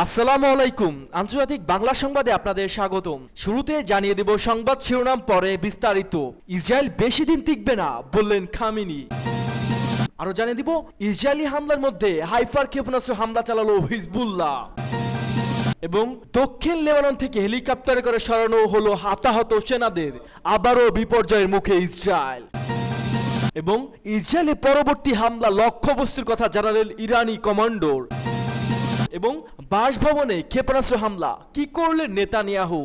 আসসালামু আলাইকুম। আন্তর্জাতিক বাংলা সংবাদে আপনাদের স্বাগতম। শুরুতে জানিয়ে দেব সংবাদ শিরোনাম, পরে বিস্তারিত। ইসরায়েল বেশি দিন টিকবে না বললেন খামেনি। আরো জানিয়ে দিব ইসরায়েলি হামলার মধ্যে হাইফার ক্ষেপণাস্ত্র হামলা চালালো হিজবুল্লাহ। এবং দক্ষিণ লেবানন থেকে হেলিকপ্টারে করে সরানো হলো হতাহত সেনাদের। আবারও বিপর্যয়ের মুখে ইসরায়েল। এবং ইসরায়েলের পরবর্তী হামলা লক্ষ্যবস্তুর কথা জানালেন ইরানি কমান্ডোর। এবং বাসভবনে ক্ষেপণাস্ত্র হামলা, কি করলেন নেতানিয়াহু।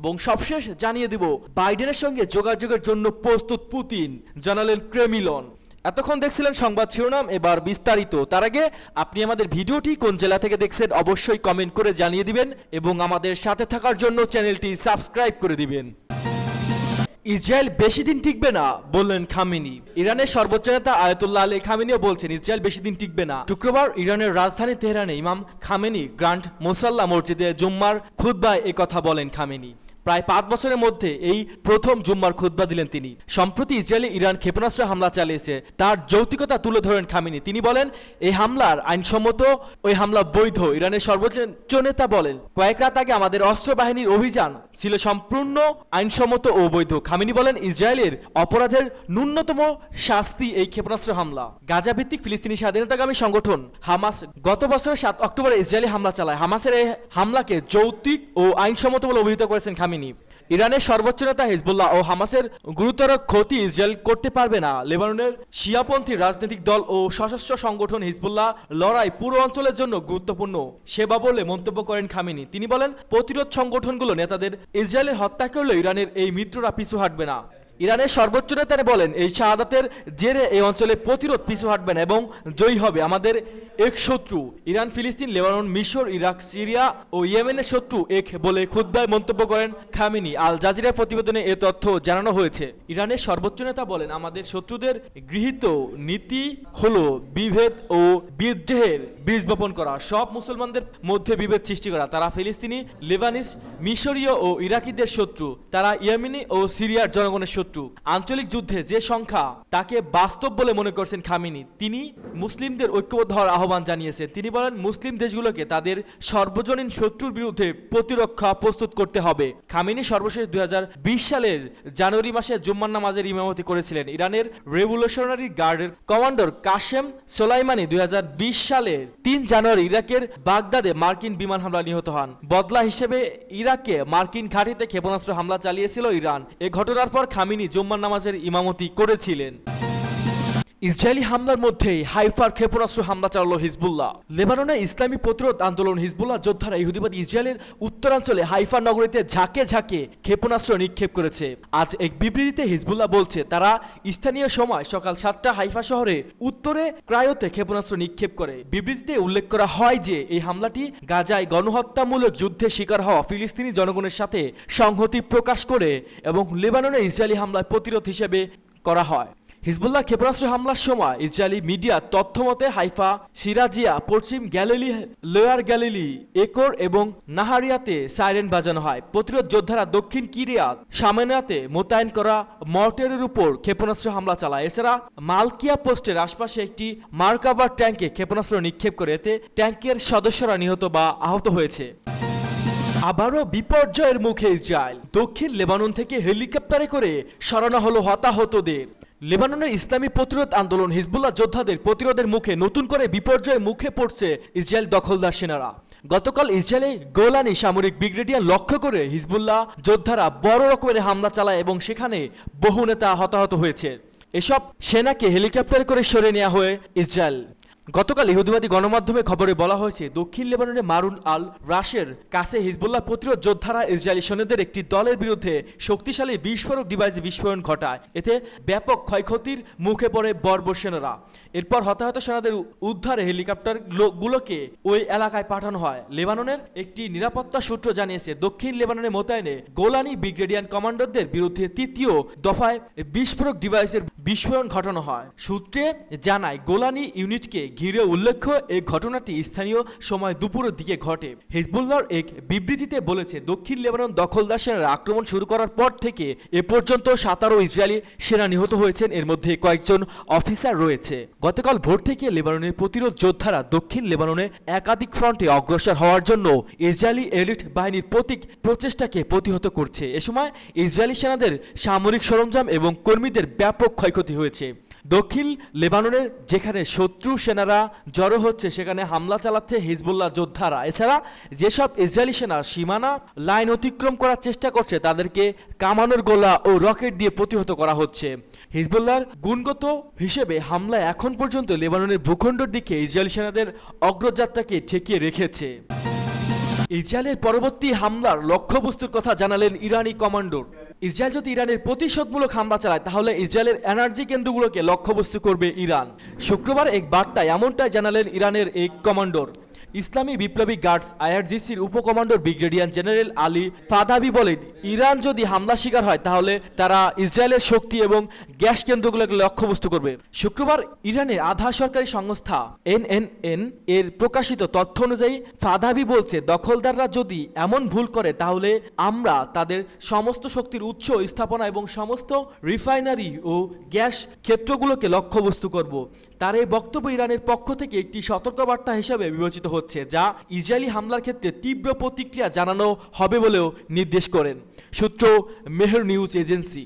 এবং সবশেষ জানিয়ে দিব বাইডেনের সঙ্গে যোগাযোগের জন্য প্রস্তুত পুতিন, জানালেন ক্রেমলিন। এতক্ষণ দেখছিলেন সংবাদ শিরোনাম, এবার বিস্তারিত। তার আগে আপনি আমাদের ভিডিওটি কোন জেলা থেকে দেখছেন অবশ্যই কমেন্ট করে জানিয়ে দিবেন এবং আমাদের সাথে থাকার জন্য চ্যানেলটি সাবস্ক্রাইব করে দিবেন। ইসরায়েল বেশি দিন টিকবে না বললেন খামেনি। ইরানের সর্বোচ্চ নেতা আয়াতুল্লাহ আলী খামেনিও বলছেন ইসরায়েল বেশি দিন টিকবে না। শুক্রবার ইরানের রাজধানী তেহরানে ইমাম খামেনি গ্র্যান্ড মোসাল্লা মসজিদে জুম্মার খুতবায় কথা বলেন খামেনি। প্রায় 5 বছরের মধ্যে এই প্রথম জুম্মার খুতবা দিলেন তিনি। সম্প্রতি ইসরায়েলে ইরান ক্ষেপণাস্ত্র হামলা চালিয়েছে, তার যৌক্তিকতা তুলে ধরেন খামেনি। তিনি বলেন এই হামলার আইনসম্মত, ওই হামলা বৈধ। ইরানের সর্বোচ্চ নেতা বলেন কয়েক রাত আগে আমাদের অস্ত্র বাহিনীর অভিযান ছিল সম্পূর্ণ আইনসম্মত ও বৈধ। খামেনি বলেন ইসরায়েলের অপরাধের ন্যূনতম শাস্তি এই ক্ষেপণাস্ত্র হামলা। গাজা ভিত্তিক ফিলিস্তিনি স্বাধীনতাকামী সংগঠন হামাস গত বছরের 7 অক্টোবরে ইসরায়েলি হামলা চালায়। হামাসের এই হামলাকে যৌক্তিক ও আইনসম্মত বলে অভিহিত করেছেন খামেনি। ইরানের সর্বোচ্চ নেতা হিজবুল্লাহ ও হামাসের গুরুতর ক্ষতি ইসরায়েল করতে পারবে না। লেবাননের শিয়াপন্থী রাজনৈতিক দল ও সশস্ত্র সংগঠন হিজবুল্লাহ লড়াই পুরো অঞ্চলের জন্য গুরুত্বপূর্ণ সেবা বলে মন্তব্য করেন খামেনি। তিনি বলেন প্রতিরোধ সংগঠনগুলো নেতাদের ইসরায়েলের হত্যা করলেও ইরানের এই মিত্ররা পিছু হাঁটবে না। ইরানের সর্বোচ্চ নেতা বলেন এই শাহাদাতের জেরে এই অঞ্চলে প্রতিরোধ পিছু হাঁটবে না এবং জয়ী হবে আমাদের এক শত্রু। ইরান, ফিলিস্তিন, লেবানন, মিশর, ইরাক, সিরিয়া ও ইয়েমেনের শত্রু এক বলে খুতবায় মন্তব্য করেন খামেনি। আল জাজিরা প্রতিবেদনে এ তথ্য জানানো হয়েছে। ইরানের সর্বোচ্চ নেতা বলেন আমাদের শত্রুদের গৃহীত নীতি হলো বিভেদ ও বিদ্রোহের বীজ বপন করা, সব মুসলমানদের মধ্যে বিভেদ সৃষ্টি করা। তারা ফিলিস্তিনি, লেবানিস, মিশরীয় ও ইরাকিদের শত্রু, তারা ইয়েমেনি ও সিরিয়ার জনগণের শত্রু। আঞ্চলিক যুদ্ধে যে সংখ্যা তাকে বাস্তব বলে মনে করছেন খামেনি। তিনি মুসলিমদের ঐক্যবদ্ধ হওয়ার আহ্বান জানিয়েছেন। তিনি বলেন মুসলিম দেশগুলোকে তাদের সর্বজনীন শত্রুর বিরুদ্ধে প্রতিরক্ষা প্রস্তুত করতে হবে। খামেনি সর্বশেষ 2020 সালের জানুয়ারি মাসে জুম্মার নামাজের ইমামতি করেছিলেন। ইরানের রেভলিউশনারি গার্ডের কমান্ডার কাশেম সোলাইমানি 2020 সালের 3 জানুয়ারি ইরাকের বাগদাদে মার্কিন বিমান হামলা নিহত হন। বদলা হিসেবে ইরাকে মার্কিন ঘাঁটিতে ক্ষেপণাস্ত্র হামলা চালিয়েছিল ইরান। এ ঘটনার পর খামেনি জুম্মার নামাজের ইমামতি করেছিলেন। ইসরায়েলি হামলার মধ্যেই হাইফার ক্ষেপণাস্ত্র হামলা চালালো হিজবুল্লাহ। লেবাননে ইসলামী প্রতিরোধ আন্দোলন হিজবুল্লাহ যোদ্ধারা ইহুদিবাদী ইসরায়েলের উত্তরাঞ্চলে হাইফা নগরীতে ঝাঁকে ঝাঁকে ক্ষেপণাস্ত্র নিক্ষেপ করেছে। আজ এক বিবৃতিতে হিজবুল্লাহ বলছে তারা স্থানীয় সময় সকাল 7টা হাইফা শহরে উত্তরে ক্রায়োতে ক্ষেপণাস্ত্র নিক্ষেপ করে। বিবৃতিতে উল্লেখ করা হয় যে এই হামলাটি গাজায় গণহত্যামূলক যুদ্ধের শিকার হওয়া ফিলিস্তিনি জনগণের সাথে সংহতি প্রকাশ করে এবং লেবাননে ইসরায়েলি হামলার প্রতিরোধ হিসেবে করা হয়। হিজবুল্লাহ ক্ষেপণাস্ত্র হামলার সময় ইসরায়েলি মিডিয়া তথ্য মতে হাইফা, সিরাজিয়া, পশ্চিম গ্যালিলি, লোয়ার গ্যালিলি, একর এবং নাহারিয়াতে সাইরেন বাজানো হয়। প্রতিরোধ যোদ্ধারা দক্ষিণ কিরিয়াত সামেনাতে মোতায়েন করা মর্টারের উপর ক্ষেপণাস্ত্র হামলা চালায়। এছাড়া মালকিয়া পোস্টের আশপাশে একটি মার্কাভার ট্যাঙ্কে ক্ষেপণাস্ত্র নিক্ষেপ করে এতে ট্যাঙ্কের সদস্যরা নিহত বা আহত হয়েছে। আবারও বিপর্যয়ের মুখে ইসরায়েল। দক্ষিণ লেবানন থেকে হেলিকপ্টারে করে সরানো হলো হতাহতদের। লেবাননের ইসলামী প্রতিরোধ আন্দোলন হিজবুল্লাহ যোদ্ধাদের প্রতিরোধের মুখে নতুন করে বিপর্যয়ের মুখে পড়ছে ইসরায়েল দখলদার সেনারা। গতকাল ইসরায়েলে গোলানি সামরিক ব্রিগেডিয়ার লক্ষ্য করে হিজবুল্লাহ যোদ্ধারা বড় রকমের হামলা চালায় এবং সেখানে বহু নেতা হতাহত হয়েছে। এসব সেনাকে হেলিকপ্টারে করে সরিয়ে নেওয়া হয় ইসরায়েল। গতকাল ইহুদিবাদী গণমাধ্যমে খবরে বলা হয়েছে দক্ষিণ লেবাননের মারুন আল রাশের কাছে হিজবুল্লাহ প্রতিরোধ যোদ্ধারা ইসরায়েলি সৈন্যদের একটি দলের বিরুদ্ধে শক্তিশালী বিস্ফোরক ডিভাইস বিস্ফোরণ ঘটায়। এতে ব্যাপক ক্ষয়ক্ষতির মুখে পড়ে বর্বর সেনারা। এরপর হতাহত সেনাদের উদ্ধারে হেলিকপ্টারগুলোকে ওই এলাকায় পাঠানো হয়। লেবাননের একটি নিরাপত্তা সূত্র জানিয়েছে দক্ষিণ লেবাননে মোতায়েনে গোলানি ব্রিগেডিয়ার কমান্ডারদের বিরুদ্ধে 3য় দফায় বিস্ফোরক ডিভাইসের বিস্ফোরণ ঘটানো হয়। সূত্রে জানায় গোলানি ইউনিটকে ঘিরে উল্লেখ্য এই ঘটনাটি স্থানীয় সময় দুপুরের দিকে ঘটে। হিজবুল্লাহর এক বিবৃতিতে বলেছে দক্ষিণ লেবানন দখলদার সেনারা আক্রমণ শুরু করার পর থেকে এ পর্যন্ত 17 ইসরায়েলি সেনা নিহত হয়েছেন, এর মধ্যে কয়েকজন অফিসার রয়েছে। গতকাল ভোর থেকে লেবাননের প্রতিরোধ যোদ্ধারা দক্ষিণ লেবাননে একাধিক ফ্রন্টে অগ্রসর হওয়ার জন্য ইসরায়েলি এলিট বাহিনীর প্রচেষ্টাকে প্রতিহত করছে। এ সময় ইসরায়েলি সেনাদের সামরিক সরঞ্জাম এবং কর্মীদের ব্যাপক ক্ষয়ক্ষতি হয়েছে। দক্ষিণ লেবাননের যেখানে শত্রু সেনারা জড়ো হচ্ছে সেখানে হামলা চালাচ্ছে হিজবুল্লাহ যোদ্ধারা। এছাড়া যেসব ইসরায়েলি সেনা সীমানা লাইন অতিক্রম করার চেষ্টা করছে তাদেরকে কামানের গোলা ও রকেট দিয়ে প্রতিহত করা হচ্ছে। হিজবুল্লাহর গুণগত হিসেবে হামলা এখন পর্যন্ত লেবাননের ভূখণ্ডের দিকে ইসরায়েলি সেনাদের অগ্রযাত্রাকে ঠেকিয়ে রেখেছে। ইসরায়েলের পরবর্তী হামলার লক্ষ্যবস্তুর কথা জানালেন ইরানি কমান্ডর। ইসরায়েল যদি ইরানের প্রতিশোধমূলক হামলা চালায় তাহলে ইসরায়েলের এনার্জি কেন্দ্রগুলোকে লক্ষ্যবস্তু করবে ইরান। শুক্রবার এক বার্তায় এমনটাই জানালেন ইরানের এক কমান্ডর। ইসলামী বিপ্লবী গার্ডস আইআরজিসির উপকমান্ডর ব্রিগেডিয়ার জেনারেল আলী ফাদাবি বলেন, ইরান যদি হামলা শিকার হয় তাহলে তারা ইসরায়েলের শক্তি এবং গ্যাস কেন্দ্রগুলোকে লক্ষ্যবস্তু করবে। শুক্রবার ইরানের আধা সরকারি সংস্থা এনএনএন এর প্রকাশিত তথ্য অনুযায়ী ফাদাবি বলছে, দখলদাররা যদি এমন ভুল করে তাহলে আমরা তাদের সমস্ত শক্তির উৎস স্থাপনা এবং সমস্ত রিফাইনারি ও গ্যাস ক্ষেত্রগুলোকে লক্ষ্যবস্তু করব। তার এই বক্তব্য ইরানের পক্ষ থেকে একটি সতর্কবার্তা হিসাবে বিবেচিত হচ্ছে, যা ইসরায়েলি হামলার ক্ষেত্রে তীব্র প্রতিক্রিয়া জানানো হবে বলেও নির্দেশ করেন। সূত্র মেহের নিউজ এজেন্সি।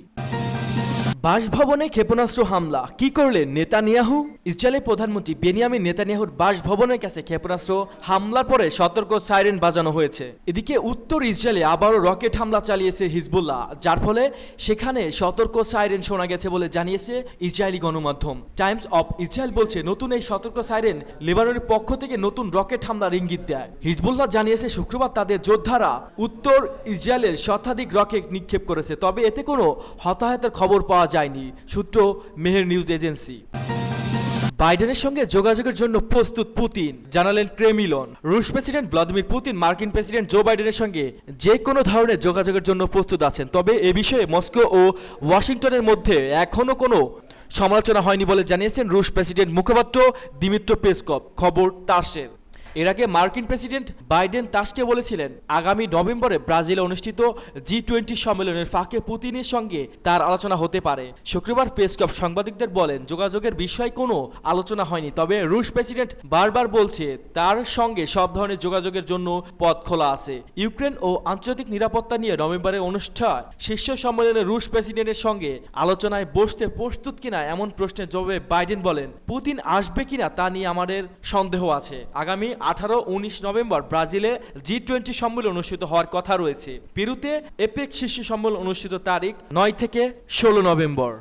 বাসভবনে ক্ষেপণাস্ত্র হামলা, কি করলেন নেতানিয়াহু? ইসরায়েলের প্রধানমন্ত্রী বেনিয়ামিন নেতানিয়াহুর বাসভবনের কাছে ক্ষেপণাস্ত্র হামলার পরে সতর্ক সাইরেন বাজানো হয়েছে। এদিকে উত্তর ইসরায়েলে আবারও রকেট হামলা চালিয়েছে হিজবুল্লাহ, যার ফলে সেখানে সতর্ক সাইরেন শোনা গেছে বলে জানিয়েছে ইসরায়েলি গণমাধ্যম। টাইমস অফ ইসরায়েল বলছে, নতুন এই সতর্ক সাইরেন লেবাননের পক্ষ থেকে নতুন রকেট হামলার ইঙ্গিত দেয়। হিজবুল্লাহ জানিয়েছে শুক্রবার তাদের যোদ্ধারা উত্তর ইসরায়েলের শতাধিক রকেট নিক্ষেপ করেছে, তবে এতে কোনো হতাহতের খবর পাওয়া যায়নি। সূত্র মেহের নিউজ এজেন্সি। বাইডেনের সঙ্গে যোগাযোগের জন্য প্রস্তুত পুতিন, জানালেন ক্রেমলিন। রুশ প্রেসিডেন্ট ভ্লাদিমির পুতিন মার্কিন প্রেসিডেন্ট জো বাইডেনের সঙ্গে যে কোনো ধরনের যোগাযোগের জন্য প্রস্তুত আছেন, তবে এ বিষয়ে মস্কো ও ওয়াশিংটনের মধ্যে এখনও কোনো সমালোচনা হয়নি বলে জানিয়েছেন রুশ প্রেসিডেন্ট মুখপাত্র দিমিত্রো পেসকভ। খবর তাসের। এর আগে মার্কিন প্রেসিডেন্ট বাইডেন তাসকে বলেছিলেন আগামী নভেম্বরে ব্রাজিলে অনুষ্ঠিত G20 সম্মেলনের ফাঁকে পুতিনের সঙ্গে তার আলোচনা হতে পারে। শুক্রবার পেসকভ সাংবাদিকদের বলেন, যোগাযোগের বিষয়ে কোনো আলোচনা হয়নি, তবে রুশ প্রেসিডেন্ট বারবার বলছে তার সঙ্গে সব ধরনের যোগাযোগের জন্য পথ খোলা আছে। ইউক্রেন ও আন্তর্জাতিক নিরাপত্তা নিয়ে নভেম্বরে অনুষ্ঠান শীর্ষ সম্মেলনে রুশ প্রেসিডেন্টের সঙ্গে আলোচনায় বসতে প্রস্তুত কিনা এমন প্রশ্নের জবাবে বাইডেন বলেন, পুতিন আসবে কিনা তা নিয়ে আমাদের সন্দেহ আছে। আগামী 18-19 নভেম্বর ব্রাজিলে G20 সম্মেলন অনুষ্ঠিত হওয়ার কথা রয়েছে। পেরুতে এপেক শীর্ষ সম্মেলন অনুষ্ঠিত তারিখ 9 থেকে 16 নভেম্বর।